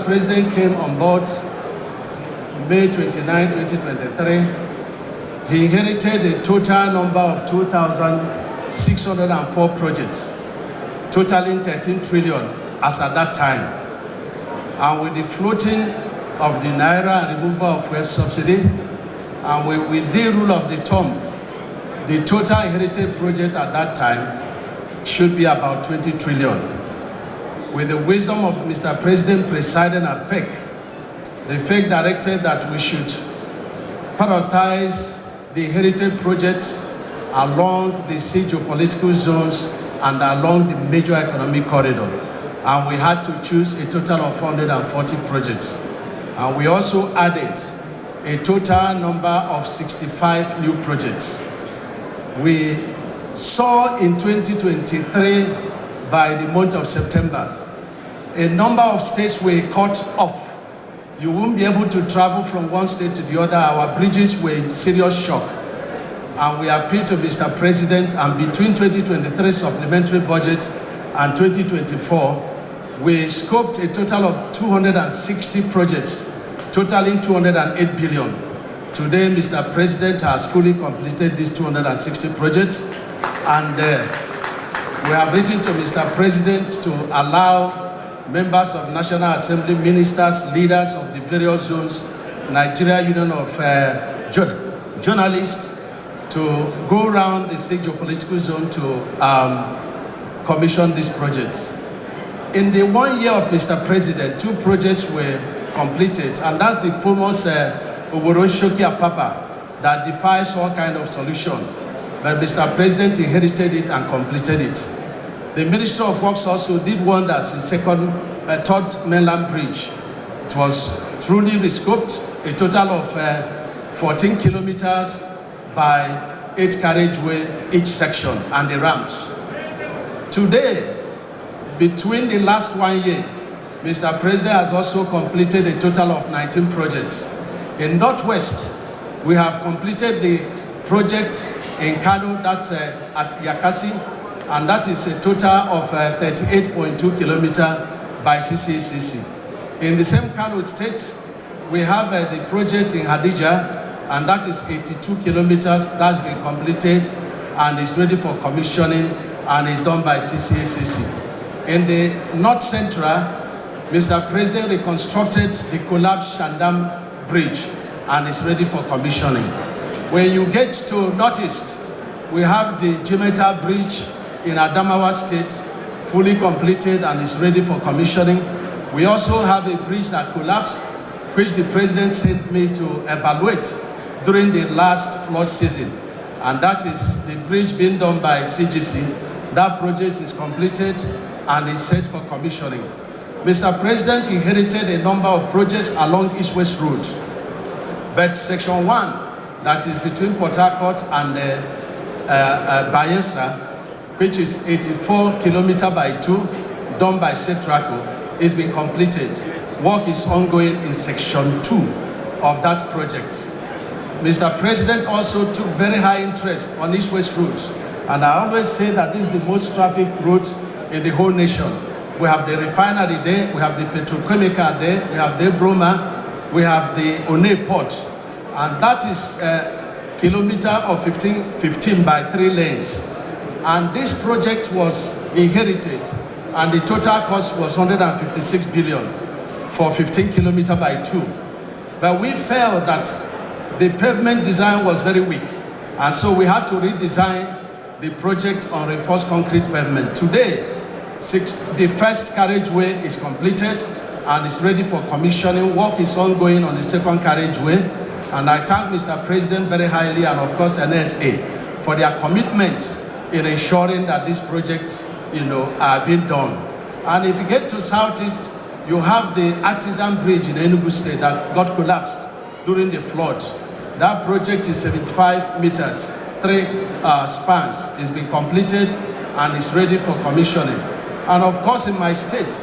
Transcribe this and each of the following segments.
Mr. President came on board May 29, 2023, he inherited a total number of 2,604 projects, totaling 13 trillion as at that time. And with the floating of the Naira and removal of fuel subsidy, and with the rule of the thumb, the total inherited project at that time should be about 20 trillion. With the wisdom of Mr. President presiding at FEC, the FEC directed that we should prioritize the inherited projects along the C geopolitical zones and along the major economic corridor. And we had to choose a total of 440 projects. And we also added a total number of 65 new projects. We saw in 2023, by the month of September, a number of states were cut off. You won't be able to travel from one state to the other. Our bridges were in serious shock. And we appealed to Mr. President, and between 2023 supplementary budget and 2024, we scoped a total of 260 projects, totaling 208 billion. Today, Mr. President has fully completed these 260 projects, and we have written to Mr. President to allow members of National Assembly, ministers, leaders of the various zones, Nigeria Union of Journalists, to go around the six geopolitical zone to commission these projects. In the 1 year of Mr. President, 2 projects were completed, and that's the famous Shoki Apapa that defies all kind of solution. But Mr. President inherited it and completed it. The Ministry of Works also did wonders in third mainland bridge. It was truly rescoped, a total of 14 kilometers by 8 carriageway each section, and the ramps. Today, between the last 1 year, Mr. President has also completed a total of 19 projects. In Northwest, we have completed the project in Kano, that's at Yakasi, and that is a total of 38.2 kilometers by CCACC. In the same Kano state, we have the project in Hadija, and that is 82 kilometers. That's been completed and is ready for commissioning and is done by CCACC. In the North Central, Mr. President reconstructed the collapsed Shandam Bridge and is ready for commissioning. When you get to Northeast, we have the Jimeta Bridge in Adamawa State, fully completed and is ready for commissioning. We also have a bridge that collapsed, which the President sent me to evaluate during the last flood season. And that is the bridge being done by CGC. That project is completed and is set for commissioning. Mr. President inherited a number of projects along East-West Route. But Section 1, that is between Port Harcourt and Bayelsa, which is 84 kilometers by 2, done by Setraco, is being completed. Work is ongoing in Section 2 of that project. Mr. President also took very high interest on East-West Route, and I always say that this is the most trafficked route in the whole nation. We have the refinery there, we have the petrochemical there, we have the Broma, we have the One port, and that is a kilometer of 15 by 3 lanes. And this project was inherited, and the total cost was 156 billion for 15 kilometers by 2. But we felt that the pavement design was very weak, and so we had to redesign the project on reinforced concrete pavement. Today, the first carriageway is completed and is ready for commissioning. Work is ongoing on the second carriageway, and I thank Mr. President very highly, and of course NSA, for their commitment in ensuring that these projects, are being done. And if you get to Southeast, you have the Artisan Bridge in Enugu State that got collapsed during the flood. That project is 75 meters, 3 spans. It's been completed and is ready for commissioning. And of course, in my state,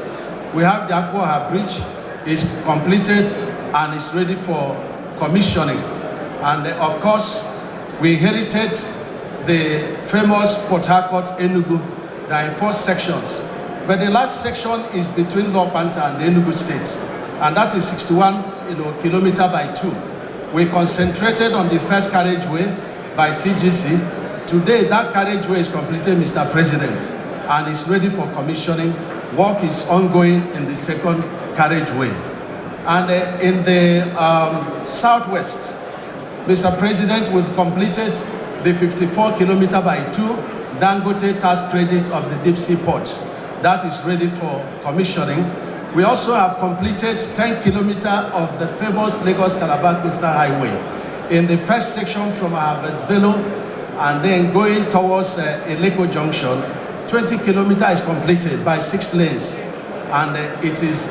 we have the Akwaha Bridge. It's completed and is ready for commissioning. And of course, we inherited the famous Port Harcourt Enugu. There are 4 sections. But the last section is between Lopanta and the Enugu State. and that is 61 kilometer by 2. We concentrated on the first carriageway by CGC. Today, that carriageway is completed, Mr. President, and is ready for commissioning. Work is ongoing in the second carriageway. And in the southwest, Mr. President, we've completed the 54 kilometer by 2 Dangote tax credit of the deep sea port. That is ready for commissioning. We also have completed 10 kilometers of the famous Lagos-Calabar Coastal Highway in the first section from Ahmed Bello and then going towards Eleko Junction. 20 kilometers is completed by 6 lanes, and it is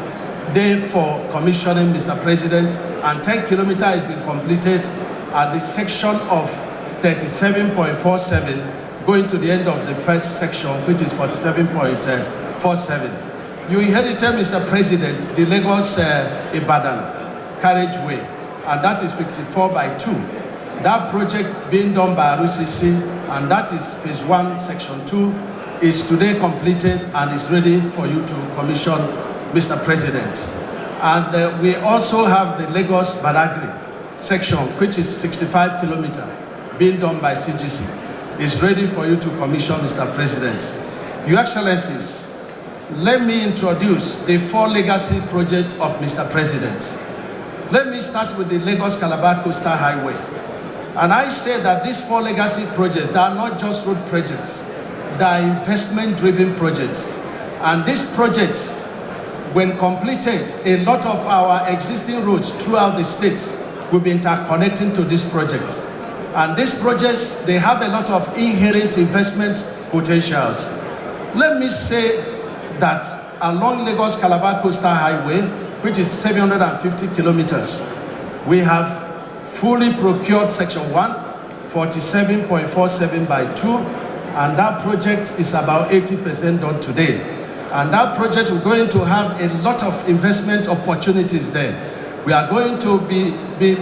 there for commissioning, Mr. President, and 10 kilometers has been completed at the section of 37.47 going to the end of the first section, which is 47.47. You inherited, Mr. President, the Lagos-Ibadan carriageway, and that is 54 by 2. That project being done by RCC, and that is phase 1, section 2, is today completed and is ready for you to commission, Mr. President. And we also have the Lagos-Badagry section, which is 65 kilometers, being done by CGC. Is ready for you to commission, Mr. President. Your Excellencies, let me introduce the 4 legacy projects of Mr. President. Let me start with the Lagos-Calabar Coastal Highway. And I say that these 4 legacy projects, they are not just road projects, they are investment-driven projects. And these projects, when completed, a lot of our existing roads throughout the states will be interconnecting to this project. And these projects, they have a lot of inherent investment potentials. Let me say that along Lagos-Calabar Coastal Highway, which is 750 kilometers, we have fully procured section 1, 47.47 by 2, and that project is about 80% done today. And that project, we're going to have a lot of investment opportunities there. We are going to be the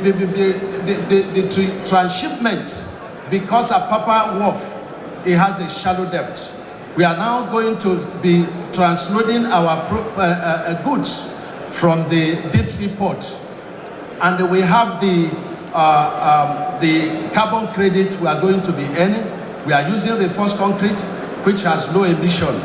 transshipment, because at Papa Wharf, it has a shallow depth. We are now going to be transloading our goods from the deep sea port. And we have the carbon credit we are going to be earning. We are using reinforced concrete, which has low emission.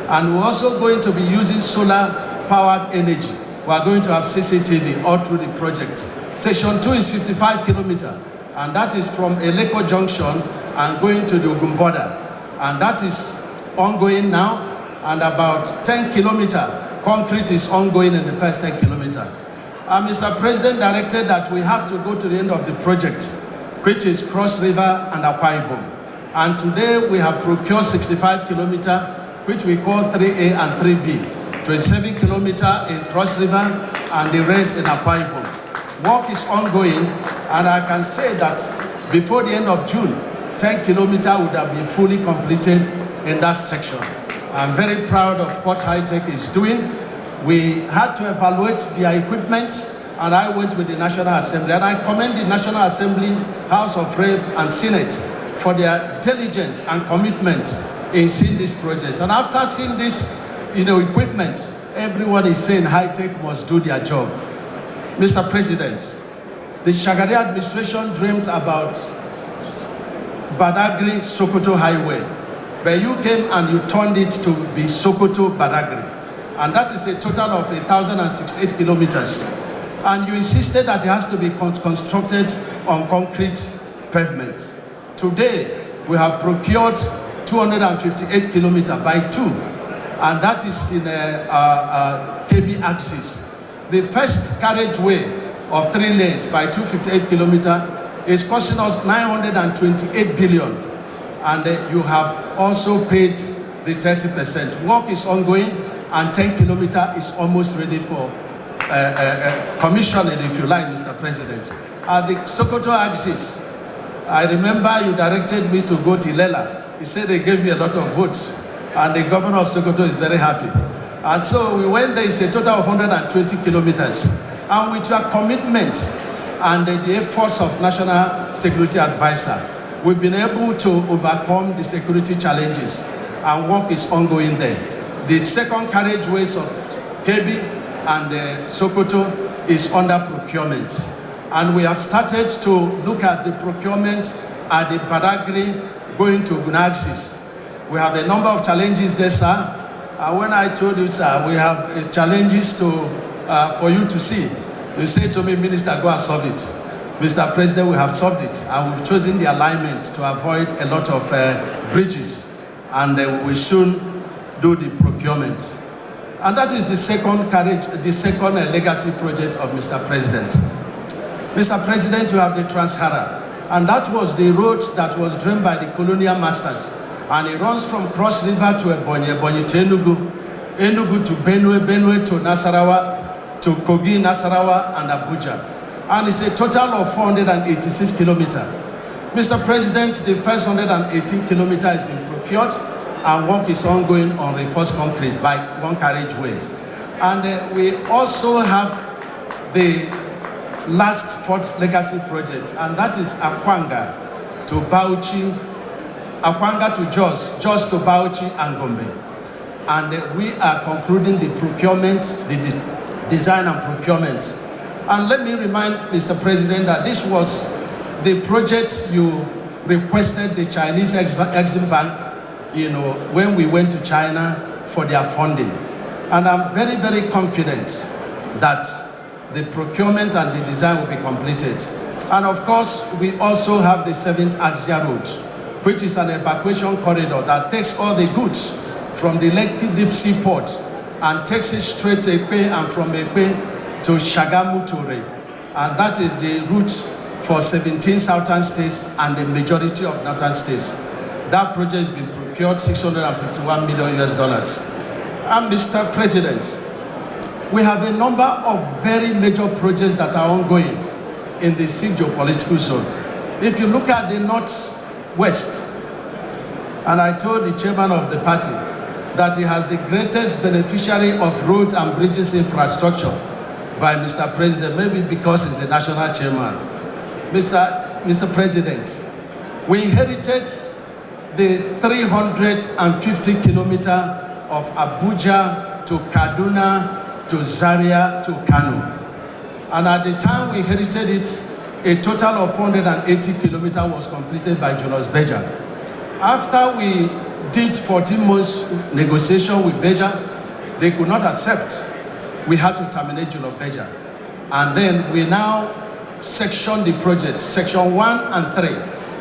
And we're also going to be using solar-powered energy. We are going to have CCTV all through the project. Section 2 is 55 kilometers, and that is from Eleko Junction and going to the Ogun border. And that is ongoing now, and about 10 kilometers, concrete is ongoing in the first 10 kilometers. Mr. President directed that we have to go to the end of the project, which is Cross River and Akwa Ibom. And today we have procured 65 kilometers, which we call 3A and 3B. 27 kilometers in Cross River and the rest in Akwa Ibom. Work is ongoing, and I can say that before the end of June, 10 kilometers would have been fully completed in that section. I'm very proud of what High Tech is doing. We had to evaluate their equipment, and I went with the National Assembly. And I commend the National Assembly, House of Rep, and Senate for their diligence and commitment in seeing these projects. And after seeing this, equipment, everyone is saying High Tech must do their job. Mr. President, the Shagari administration dreamed about Badagry-Sokoto Highway, but you came and you turned it to be Sokoto-Badagry. And that is a total of 1,068 kilometers. And you insisted that it has to be constructed on concrete pavement. Today, we have procured 258 kilometers by 2. And that is in a KB axis. The first carriageway of 3 lanes by 258 kilometers is costing us 928 billion. And you have also paid the 30%. Work is ongoing, and 10 kilometers is almost ready for commissioning, if you like, Mr. President. At the Sokoto axis, I remember you directed me to go to Ilela. You said they gave me a lot of votes, and the governor of Sokoto is very happy. And so we went there. It's a total of 120 kilometers. And with your commitment and the efforts of National Security Advisor, we've been able to overcome the security challenges, and work is ongoing there. The second carriageways of KB and Sokoto is under procurement. And we have started to look at the procurement at the Badagry going to Gunaxis. We have a number of challenges there, sir. When I told you, sir, we have challenges for you to see. You say to me, Minister, go and solve it. Mr. President, we have solved it, and we've chosen the alignment to avoid a lot of bridges, and we will soon do the procurement. And that is the second legacy project of Mr. President. Mr. President, you have the Trans-Sahara, and that was the road that was drained by the colonial masters, and it runs from Cross River to Ebonyi, Ebonyi to Enugu, Enugu to Benue, Benue to Nasarawa, to Kogi, Nasarawa, and Abuja. And it's a total of 486 kilometers. Mr. President, the first 118 kilometers has been procured, and work is ongoing on reinforced concrete by one carriageway. And we also have the last fourth legacy project, and that is Akwanga to Bauchi, Akwanga to Jos, Jos to Bauchi and Gombe. And we are concluding the procurement, the design and procurement. And let me remind Mr. President that this was the project you requested the Chinese Exim Bank, when we went to China for their funding. And I'm very, very confident that the procurement and the design will be completed. And of course, we also have the 7th Axia Road, which is an evacuation corridor that takes all the goods from the Lekki Deep Sea Port and takes it straight to Epe, and from Epe to Shagamu Ture. And that is the route for 17 southern states and the majority of northern states. That project has been procured $651 million. And Mr. President, we have a number of very major projects that are ongoing in the SIG geopolitical zone. If you look at the northwest, and I told the chairman of the party that he has the greatest beneficiary of road and bridges infrastructure by Mr. President, maybe because he's the national chairman. Mr. President, we inherited the 350 kilometers of Abuja to Kaduna to Zaria to Kano. And at the time we inherited it, a total of 480 kilometers was completed by Julius Berger. After we did 14 months negotiation with Berger, they could not accept. We had to terminate Julius Berger. And then we now section the project, section 1 and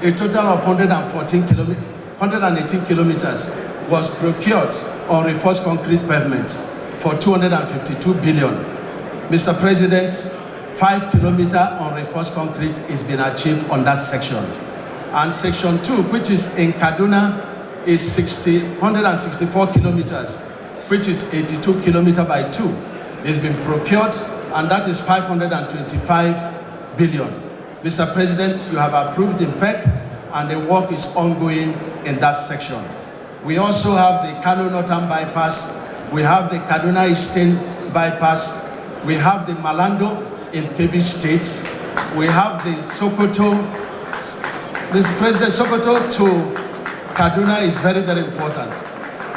3, a total of 118 kilometers was procured on reinforced concrete pavement for 252 billion. Mr. President, 5 kilometers on reinforced concrete is being achieved on that section. And section 2, which is in Kaduna, is 164 kilometers, which is 82 kilometers by 2. It's been procured, and that is 525 billion. Mr. President, you have approved the FEC, and the work is ongoing in that section. We also have the Kano Northern Bypass, we have the Kaduna Eastern Bypass, we have the Malando in Kebbi State, we have the Sokoto. Mr. President, Sokoto to Kaduna is very, very important.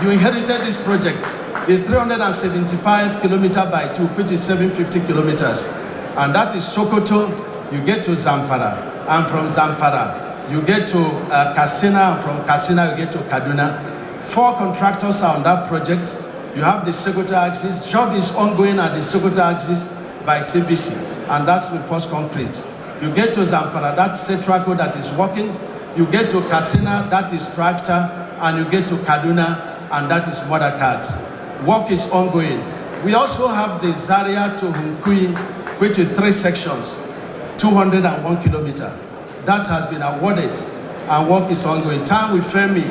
You inherited this project. It's 375 kilometers by 2, which is 750 kilometers. And that is Sokoto, you get to Zamfara. And from Zamfara, you get to Katsina, and from Katsina, you get to Kaduna. 4 contractors are on that project. You have the Sokoto axis. Job is ongoing at the Sokoto axis by CBC, and that's reinforced concrete. You get to Zamfara, that's Setraco that is working. You get to Katsina, that is tractor, and you get to Kaduna, and that is Modakat. Work is ongoing. We also have the Zaria to Hunkui, which is 3 sections, 201 kilometers. That has been awarded, and work is ongoing. Time will fail me,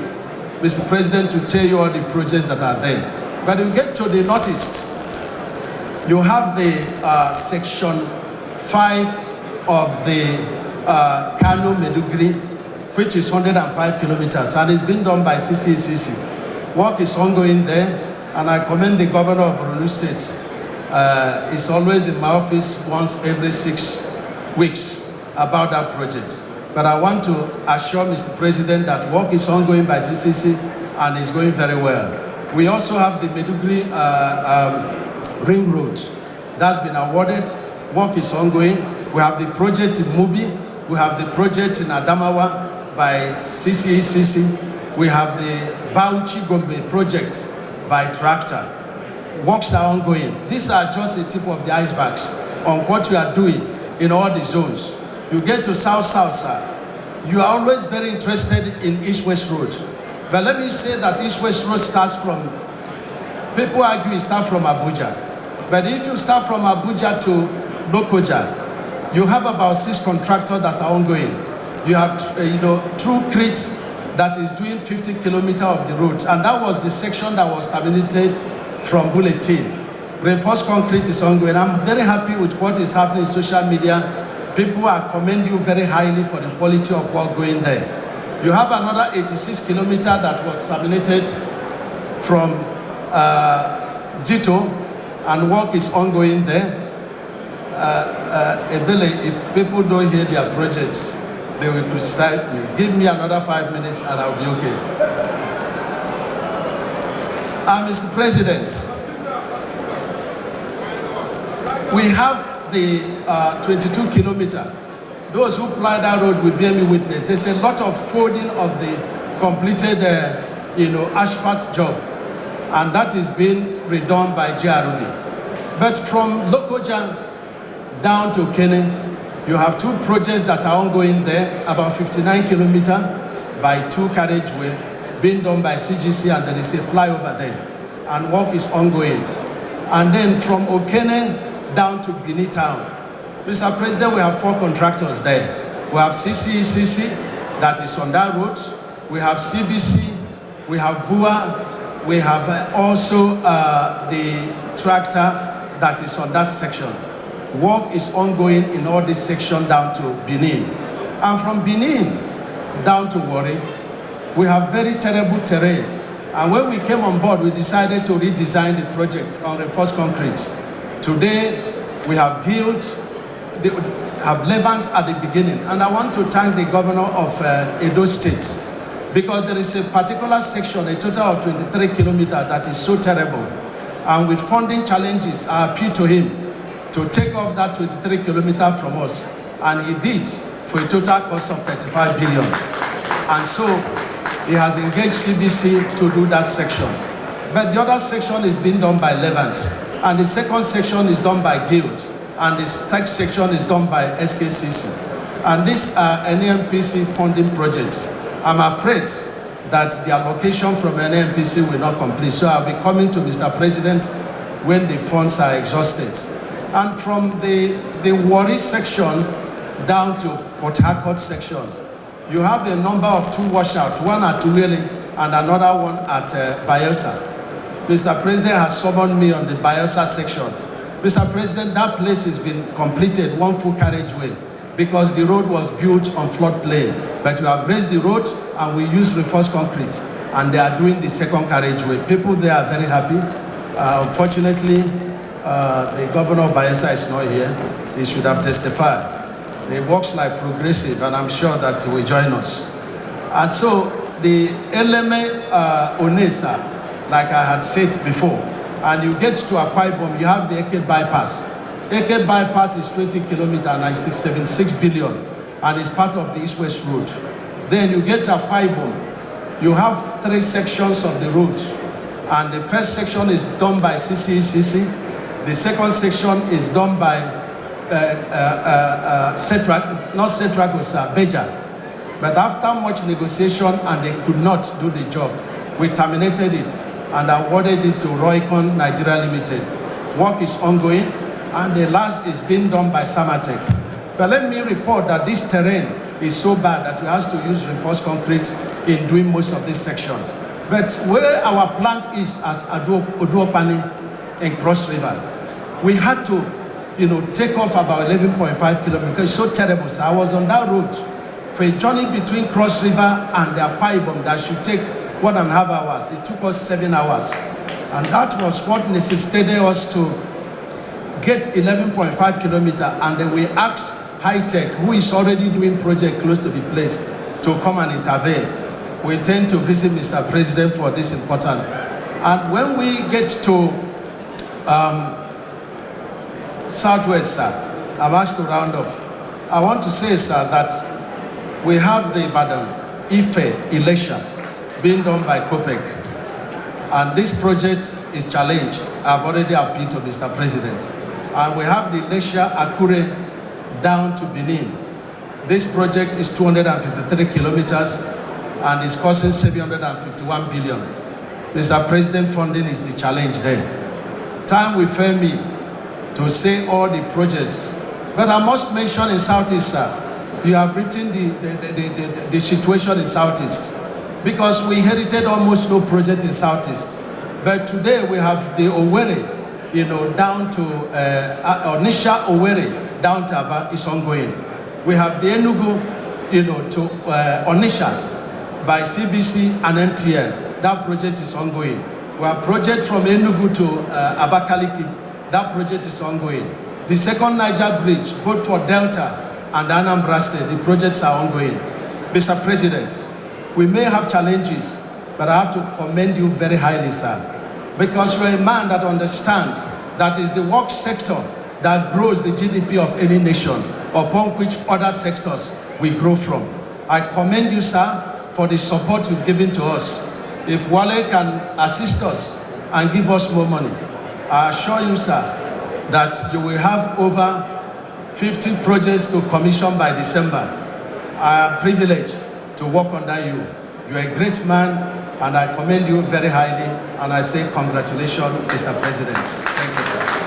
Mr. President, to tell you all the projects that are there. But you get to the northeast, you have the section 5 of the Kano Meduguri, which is 105 kilometers, and it's been done by CCCC. Work is ongoing there, and I commend the governor of Borno State. He's always in my office once every 6 weeks about that project. But I want to assure Mr. President that work is ongoing by CCC and is going very well. We also have the Meduguri Ring Road, That's been awarded. Work is ongoing. We have the project in Mubi. We have the project in Adamawa by CCECC. We have the Bauchi Gombe project by Tractor. Works are ongoing. These are just the tip of the icebergs on what we are doing in all the zones. You get to South-South, sir. You are always very interested in East-West Road. But let me say that East-West Road starts from, people argue it starts from Abuja. But if you start from Abuja to Lokoja, you have about 6 contractors that are ongoing. You have, True Crete that is doing 50 kilometers of the road. And that was the section that was terminated from Bulletin. Reinforced concrete is ongoing. I'm very happy with what is happening in social media. People are commending you very highly for the quality of work going there. You have another 86 kilometers that was terminated from Jito, and work is ongoing there. Ebele, if people don't hear their projects, they will criticize me. Give me another 5 minutes and I'll be okay. Mr. President, we have the 22 kilometer. Those who ply that road will bear me witness. There's a lot of folding of the completed, asphalt job, and that is being redone by JRB. But from Lokoja down to Kene, you have 2 projects that are ongoing there, about 59 kilometers by 2 carriageway, being done by CGC, and there is a flyover there, and work is ongoing. And then from Okene down to Bini Town. Mr. President, we have 4 contractors there. We have CCECC that is on that road. We have CBC, we have BUA, we have also the tractor that is on that section. Work is ongoing in all this section down to Benin. And from Benin down to Warri, we have very terrible terrain. And when we came on board, we decided to redesign the project on reinforced concrete. Today, we have built, have Levant at the beginning. And I want to thank the governor of Edo State, because there is a particular section, a total of 23 kilometers, that is so terrible. And with funding challenges, I appeal to him to take off that 23 kilometers from us. And he did, for a total cost of 35 billion. And so, he has engaged CBC to do that section. But the other section is being done by Levant. And the second section is done by Guild. And the third section is done by SKCC. And these are NAMPC funding projects. I'm afraid that the allocation from NAMPC will not complete. So I'll be coming to Mr. President when the funds are exhausted. And from the Warri section down to Port Harcourt section, you have a number of 2 washouts, one at Uwele and another one at Bayelsa. Mr. President has summoned me on the Bayelsa section. Mr. President, that place has been completed, 1 full carriageway, because the road was built on floodplain. But we have raised the road and we use reinforced concrete, and they are doing the second carriageway. People there are very happy. Unfortunately, the governor of Bayelsa is not here. He should have testified. He works like progressive, and I'm sure that he will join us. And so the Eleme Onesa, like I had said before, and you get to Akwa Ibom, you have the Eke bypass. Eke bypass is 20 kilometers and it's 76 billion, and it's part of the East-West Road. Then you get to Akwa Ibom, you have 3 sections of the road, and the first section is done by CCECC, the second section is done by Beja. But after much negotiation and they could not do the job, we terminated it and awarded it to Roycon Nigeria Limited. Work is ongoing, and the last is being done by Samatech. But let me report that this terrain is so bad that we have to use reinforced concrete in doing most of this section. But where our plant is at Oduopani in Cross River, we had to, take off about 11.5 kilometers. It's so terrible. So I was on that road for a journey between Cross River and the Akwa Ibom that should take 1.5 hours. It took us 7 hours. And that was what necessitated us to get 11.5 kilometers. And then we asked High Tech, who is already doing project close to the place, to come and intervene. We intend to visit Mr. President for this important. And when we get to Southwest, sir, I'm asked to round off. I want to say, sir, that we have the Ibadan Ife election being done by COPEC, and this project is challenged. I've already appealed to Mr. President. And we have the Ilesha Akure down to Benin. This project is 253 kilometers and is costing 751 billion. Mr. President, funding is the challenge there. Time will fail me to say all the projects, but I must mention in Southeast, sir, you have written the situation in Southeast, because we inherited almost no project in Southeast. But today we have the Owerri, down to Onisha Owerri, down to Aba, is ongoing. We have the Enugu, to Onisha by CBC and MTN. That project is ongoing. We have project from Enugu to Abakaliki. That project is ongoing. The second Niger bridge, both for Delta and Anambra State, the projects are ongoing. Mr. President, we may have challenges, but I have to commend you very highly, sir, because you're a man that understands that is the work sector that grows the GDP of any nation, upon which other sectors will grow from. I commend you, sir, for the support you've given to us. If Wale can assist us and give us more money, I assure you, sir, that you will have over 50 projects to commission by December. I am privileged to work under you. You're a great man, and I commend you very highly, and I say congratulations, Mr. President. Thank you, sir.